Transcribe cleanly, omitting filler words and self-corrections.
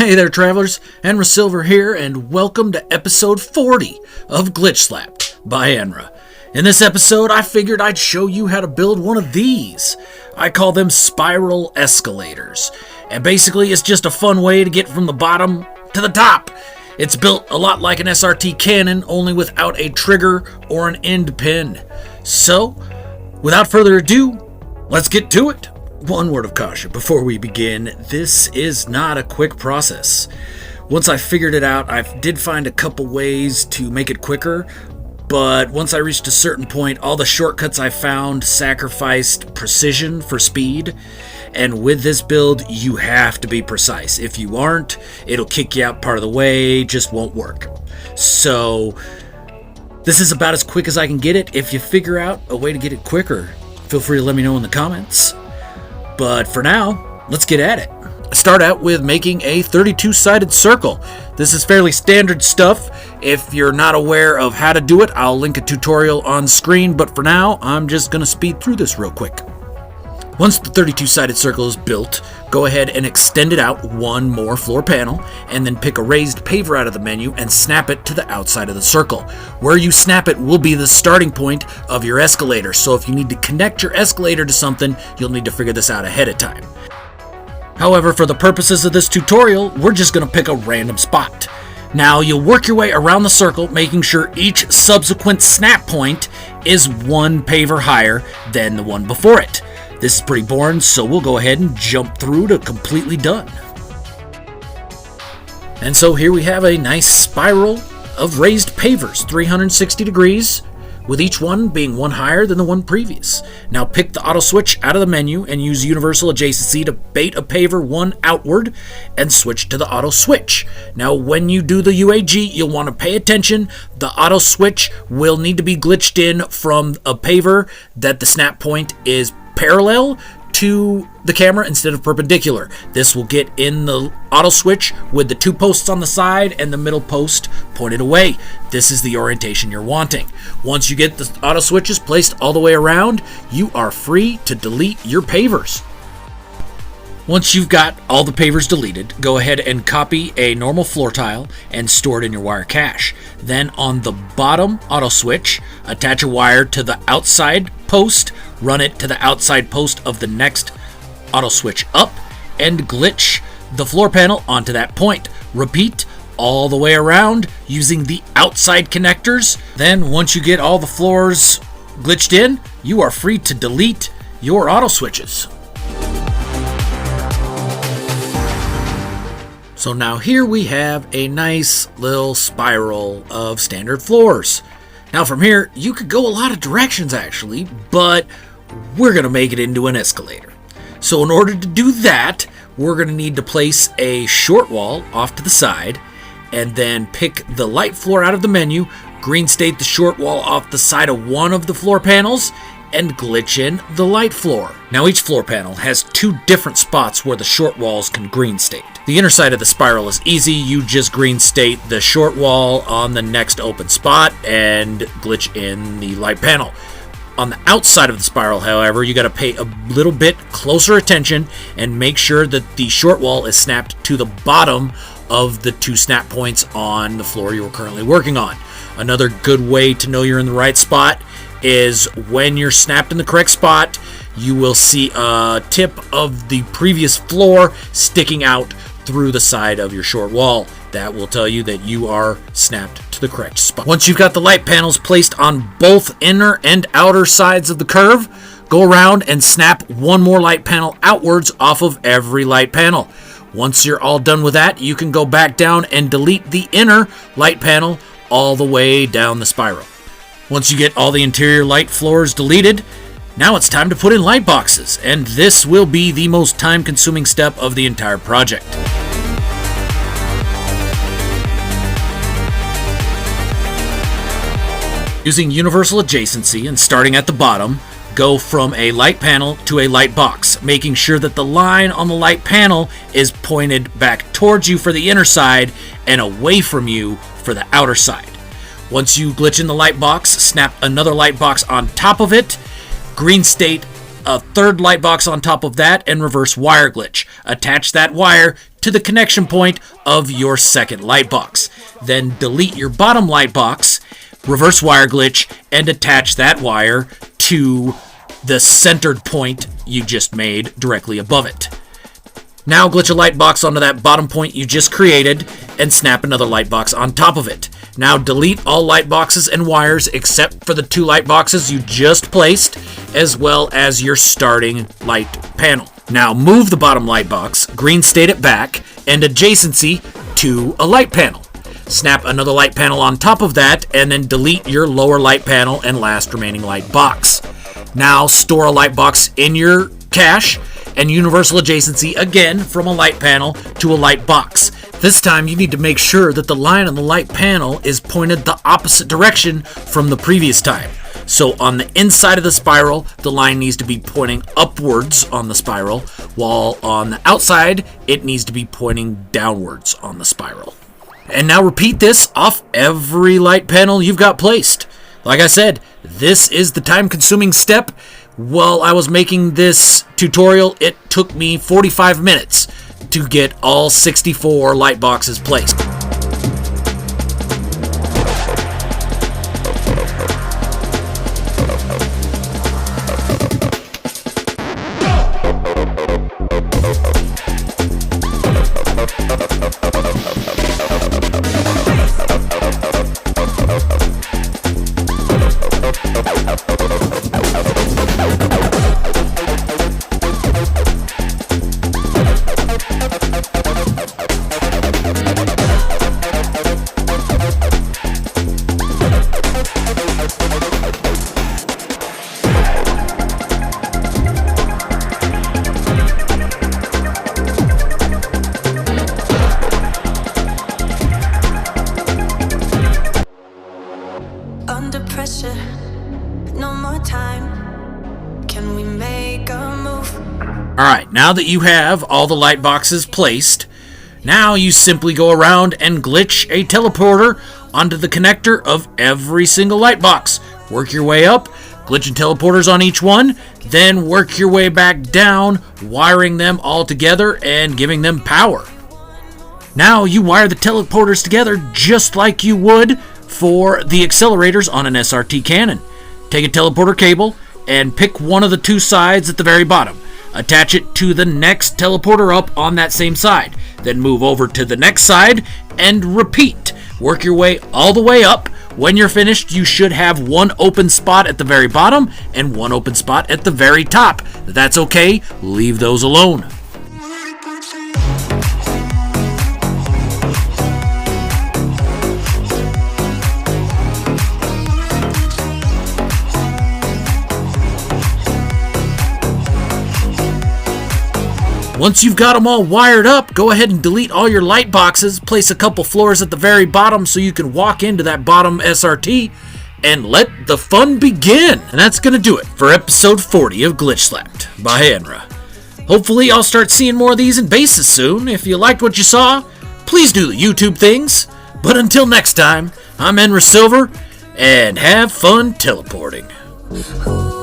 Hey there, travelers. Enra Silver here, and welcome to episode 40 of Glitch Slapped by Enra. In this episode, I figured I'd show you how to build one of these. I call them spiral escalators, and basically it's just a fun way to get from the bottom to the top. It's built a lot like an SRT cannon, only without a trigger or an end pin. So, without further ado, let's get to it. One word of caution before we begin, this is not a quick process. Once I figured it out, I did find a couple ways to make it quicker, but once I reached a certain point, all the shortcuts I found sacrificed precision for speed, and with this build, you have to be precise. If you aren't, it'll kick you out part of the way, just won't work. So, this is about as quick as I can get it. If you figure out a way to get it quicker, feel free to let me know in the comments. But for now, let's get at it. I start out with making a 32-sided circle. This is fairly standard stuff. If you're not aware of how to do it, I'll link a tutorial on screen, but for now, I'm just going to speed through this real quick. Once the 32-sided circle is built, go ahead and extend it out one more floor panel, and then pick a raised paver out of the menu and snap it to the outside of the circle. Where you snap it will be the starting point of your escalator, so if you need to connect your escalator to something, you'll need to figure this out ahead of time. However, for the purposes of this tutorial, we're just going to pick a random spot. Now, you'll work your way around the circle, making sure each subsequent snap point is one paver higher than the one before it. This is pretty boring, so we'll go ahead and jump through to completely done. And so here we have a nice spiral of raised pavers, 360 degrees, with each one being one higher than the one previous. Now pick the auto switch out of the menu and use universal adjacency to bait a paver one outward and switch to the auto switch. Now when you do the UAG, you'll want to pay attention. The auto switch will need to be glitched in from a paver that the snap point is parallel to the camera instead of perpendicular. This will get in the auto switch with the two posts on the side and the middle post pointed away. This is the orientation you're wanting. Once you get the auto switches placed all the way around, you are free to delete your pavers. Once you've got all the pavers deleted, go ahead and copy a normal floor tile and store it in your wire cache. Then on the bottom auto switch, attach a wire to the outside post, run it to the outside post of the next auto switch up, and glitch the floor panel onto that point. Repeat all the way around using the outside connectors. Then once you get all the floors glitched in, you are free to delete your auto switches. So now here we have a nice little spiral of standard floors. Now from here, you could go a lot of directions actually, but we're going to make it into an escalator. So in order to do that, we're going to need to place a short wall off to the side, and then pick the light floor out of the menu, green state the short wall off the side of one of the floor panels, and glitch in the light floor. Now each floor panel has two different spots where the short walls can green state. The inner side of the spiral is easy. You just green state the short wall on the next open spot and glitch in the light panel. On the outside of the spiral, however, you got to pay a little bit closer attention and make sure that the short wall is snapped to the bottom of the two snap points on the floor you're currently working on. Another good way to know you're in the right spot is when you're snapped in the correct spot, you will see a tip of the previous floor sticking out through the side of your short wall. That will tell you that you are snapped to the correct spot. Once you've got the light panels placed on both inner and outer sides of the curve, go around and snap one more light panel outwards off of every light panel. Once you're all done with that, you can go back down and delete the inner light panel all the way down the spiral. Once you get all the interior light floors deleted, now it's time to put in light boxes, and this will be the most time-consuming step of the entire project. Using universal adjacency and starting at the bottom, go from a light panel to a light box, making sure that the line on the light panel is pointed back towards you for the inner side and away from you for the outer side. Once you glitch in the light box, snap another light box on top of it, green state a third light box on top of that and reverse wire glitch. Attach that wire to the connection point of your second light box. Then delete your bottom light box, reverse wire glitch, and attach that wire to the centered point you just made directly above it. Now glitch a light box onto that bottom point you just created and snap another light box on top of it. Now delete all light boxes and wires except for the 2 light boxes you just placed, as well as your starting light panel. Now move the bottom light box, green state it back, and adjacency to a light panel. Snap another light panel on top of that, and then delete your lower light panel and last remaining light box. Now store a light box in your cache and universal adjacency again from a light panel to a light box. This time you need to make sure that the line on the light panel is pointed the opposite direction from the previous time. So on the inside of the spiral, the line needs to be pointing upwards on the spiral, while on the outside, it needs to be pointing downwards on the spiral. And now repeat this off every light panel you've got placed. Like I said, this is the time-consuming step. While I was making this tutorial, it took me 45 minutes to get all 64 light boxes placed. Under pressure, no more time. Can we make a move? Alright, now that you have all the light boxes placed, now you simply go around and glitch a teleporter onto the connector of every single light box. Work your way up, glitching teleporters on each one, then work your way back down, wiring them all together and giving them power. Now you wire the teleporters together just like you would for the accelerators on an SRT cannon. Take a teleporter cable and pick one of the 2 sides at the very bottom. Attach it to the next teleporter up on that same side. Then move over to the next side and repeat. Work your way all the way up. When you're finished, you should have 1 open spot at the very bottom and 1 open spot at the very top. If that's okay, leave those alone. Once you've got them all wired up, go ahead and delete all your light boxes, place a couple floors at the very bottom so you can walk into that bottom SRT, and let the fun begin. And that's going to do it for episode 40 of Glitch Slapped by Enra. Hopefully I'll start seeing more of these in bases soon. If you liked what you saw, please do the YouTube things. But until next time, I'm Enra Silver, and have fun teleporting. Ooh.